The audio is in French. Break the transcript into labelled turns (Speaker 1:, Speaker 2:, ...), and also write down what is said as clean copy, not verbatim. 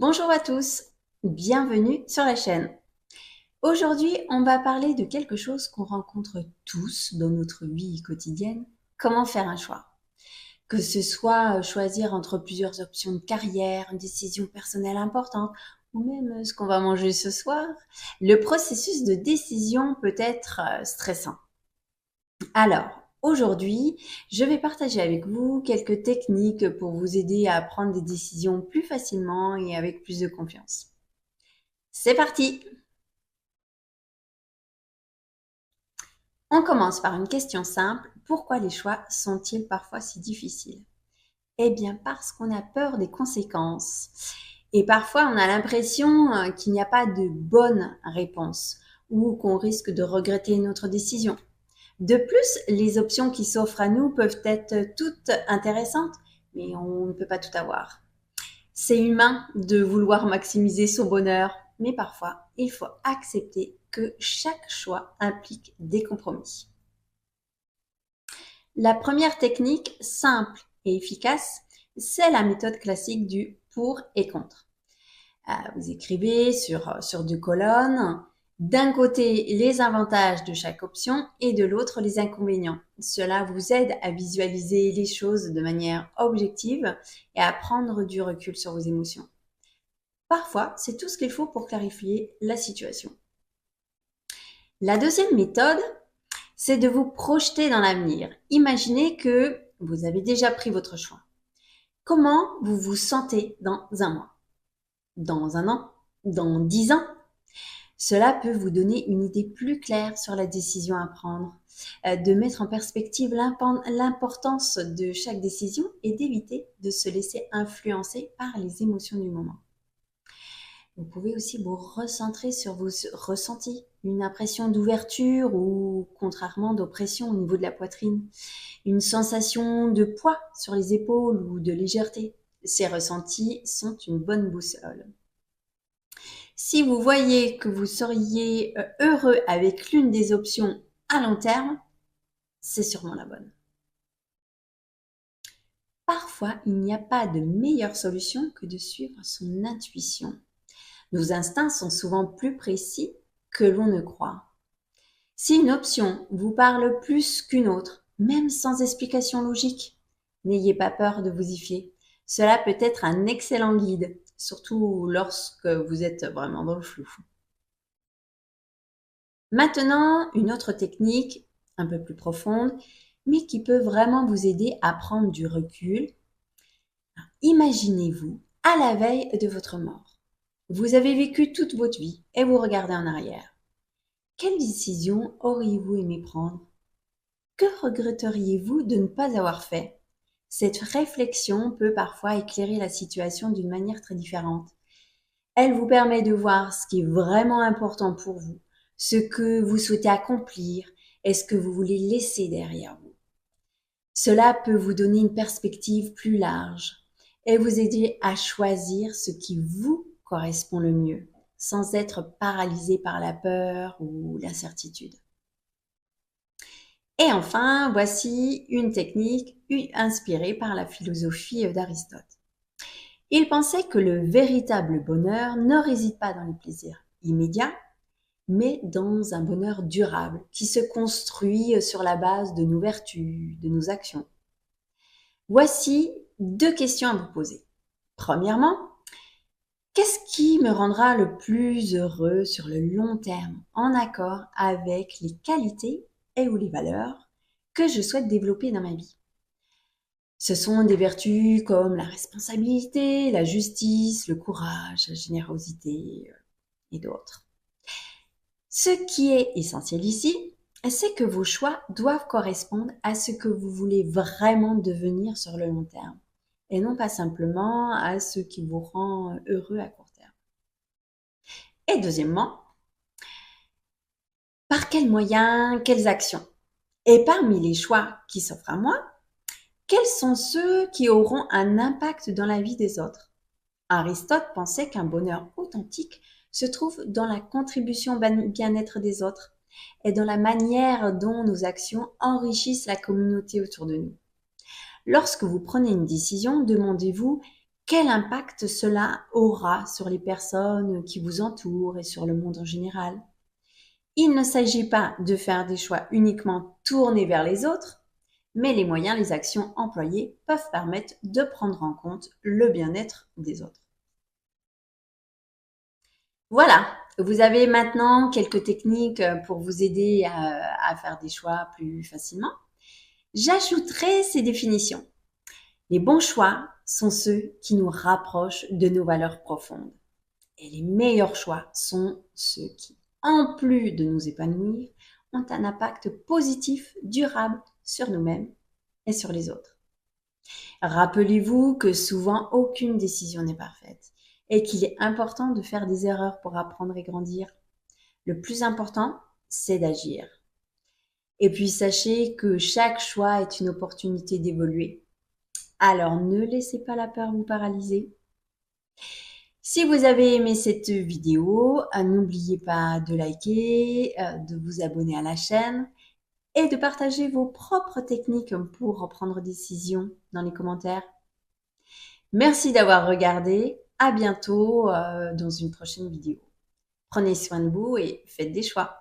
Speaker 1: Bonjour à tous, bienvenue sur la chaîne. Aujourd'hui, on va parler de quelque chose qu'on rencontre tous dans notre vie quotidienne, comment faire un choix. Que ce soit choisir entre plusieurs options de carrière, une décision personnelle importante, ou même ce qu'on va manger ce soir, le processus de décision peut être stressant. Alors, aujourd'hui, je vais partager avec vous quelques techniques pour vous aider à prendre des décisions plus facilement et avec plus de confiance. C'est parti! On commence par une question simple. Pourquoi les choix sont-ils parfois si difficiles? Eh bien, parce qu'on a peur des conséquences. Et parfois, on a l'impression qu'il n'y a pas de bonne réponse ou qu'on risque de regretter notre décision. De plus, les options qui s'offrent à nous peuvent être toutes intéressantes, mais on ne peut pas tout avoir. C'est humain de vouloir maximiser son bonheur, mais parfois, il faut accepter que chaque choix implique des compromis. La première technique, simple et efficace, c'est la méthode classique du pour et contre. Vous écrivez sur deux colonnes, d'un côté les avantages de chaque option et de l'autre les inconvénients. Cela vous aide à visualiser les choses de manière objective et à prendre du recul sur vos émotions. Parfois, c'est tout ce qu'il faut pour clarifier la situation. La deuxième méthode, c'est de vous projeter dans l'avenir. Imaginez que vous avez déjà pris votre choix. Comment vous vous sentez dans un mois, dans un an, dans 10 ans? Cela peut vous donner une idée plus claire sur la décision à prendre, de mettre en perspective l'importance de chaque décision et d'éviter de se laisser influencer par les émotions du moment. Vous pouvez aussi vous recentrer sur vos ressentis, une impression d'ouverture ou contrairement d'oppression au niveau de la poitrine, une sensation de poids sur les épaules ou de légèreté. Ces ressentis sont une bonne boussole. Si vous voyez que vous seriez heureux avec l'une des options à long terme, c'est sûrement la bonne. Parfois, il n'y a pas de meilleure solution que de suivre son intuition. Nos instincts sont souvent plus précis que l'on ne croit. Si une option vous parle plus qu'une autre, même sans explication logique, n'ayez pas peur de vous y fier. Cela peut être un excellent guide, surtout lorsque vous êtes vraiment dans le flou. Maintenant, une autre technique, un peu plus profonde, mais qui peut vraiment vous aider à prendre du recul. Imaginez-vous à la veille de votre mort. Vous avez vécu toute votre vie et vous regardez en arrière. Quelle décision auriez-vous aimé prendre? Que regretteriez-vous de ne pas avoir fait? Cette réflexion peut parfois éclairer la situation d'une manière très différente. Elle vous permet de voir ce qui est vraiment important pour vous, ce que vous souhaitez accomplir et ce que vous voulez laisser derrière vous. Cela peut vous donner une perspective plus large et vous aider à choisir ce qui vous correspond le mieux, sans être paralysé par la peur ou l'incertitude. Et enfin, voici une technique inspirée par la philosophie d'Aristote. Il pensait que le véritable bonheur ne réside pas dans les plaisirs immédiats, mais dans un bonheur durable qui se construit sur la base de nos vertus, de nos actions. Voici 2 questions à vous poser. Premièrement, qu'est-ce qui me rendra le plus heureux sur le long terme, en accord avec les qualités et ou les valeurs que je souhaite développer dans ma vie? Ce sont des vertus comme la responsabilité, la justice, le courage, la générosité et d'autres. Ce qui est essentiel ici, c'est que vos choix doivent correspondre à ce que vous voulez vraiment devenir sur le long terme et non pas simplement à ce qui vous rend heureux à court terme. Et deuxièmement, par quels moyens, quelles actions? Et parmi les choix qui s'offrent à moi, quels sont ceux qui auront un impact dans la vie des autres? Aristote pensait qu'un bonheur authentique se trouve dans la contribution au bien-être des autres et dans la manière dont nos actions enrichissent la communauté autour de nous. Lorsque vous prenez une décision, demandez-vous quel impact cela aura sur les personnes qui vous entourent et sur le monde en général. Il ne s'agit pas de faire des choix uniquement tournés vers les autres, mais les moyens, les actions employées peuvent permettre de prendre en compte le bien-être des autres. Voilà, vous avez maintenant quelques techniques pour vous aider à faire des choix plus facilement. J'ajouterai ces définitions. Les bons choix sont ceux qui nous rapprochent de nos valeurs profondes. Et les meilleurs choix sont ceux qui, en plus de nous épanouir, ont un impact positif, durable sur nous-mêmes et sur les autres. Rappelez-vous que souvent aucune décision n'est parfaite et qu'il est important de faire des erreurs pour apprendre et grandir. Le plus important, c'est d'agir. Et puis sachez que chaque choix est une opportunité d'évoluer. Alors ne laissez pas la peur vous paralyser. Si vous avez aimé cette vidéo, n'oubliez pas de liker, de vous abonner à la chaîne et de partager vos propres techniques pour prendre des décisions dans les commentaires. Merci d'avoir regardé. À bientôt dans une prochaine vidéo. Prenez soin de vous et faites des choix.